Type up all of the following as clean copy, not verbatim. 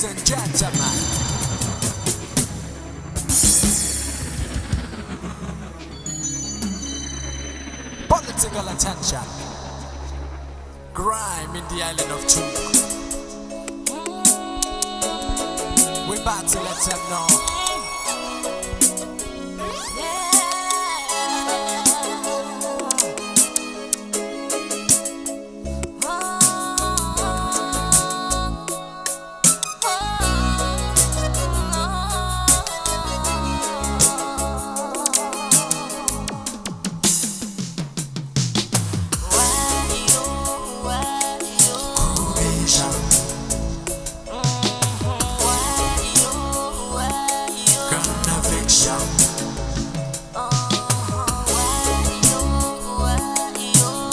Ladies and gentlemen, political attention. Grime in the island of Chuuk. We about to let them know.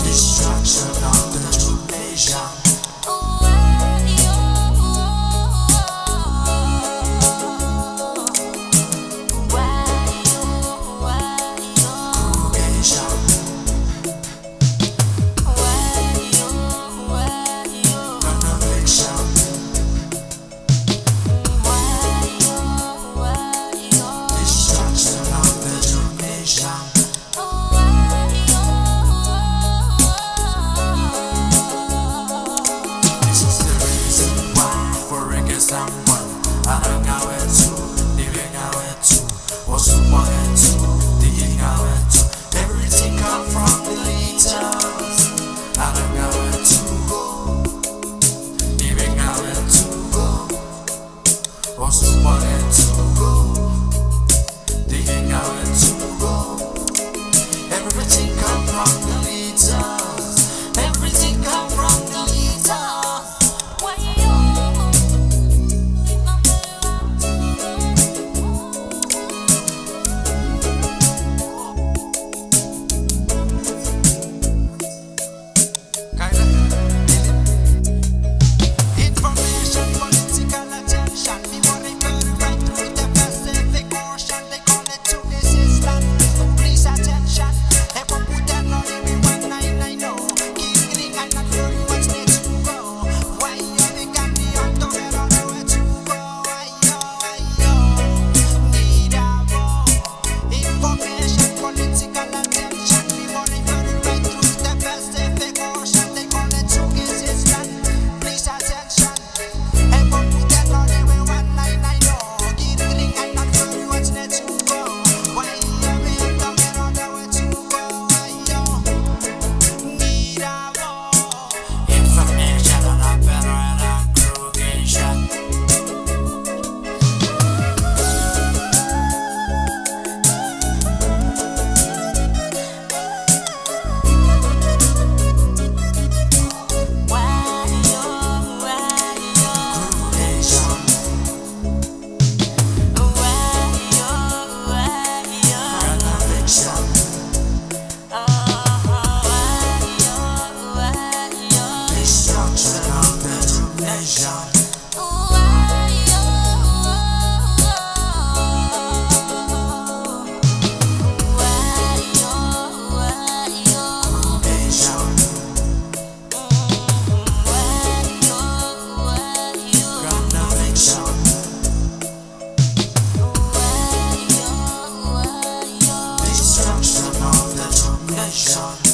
Destruction of the true nation. Everything come from the leaders. I don't know where to go. Living out where to go. Also where to go. Living out where to go. Everything come from the leaders. Everything come from the leaders. Destruction of the true nation.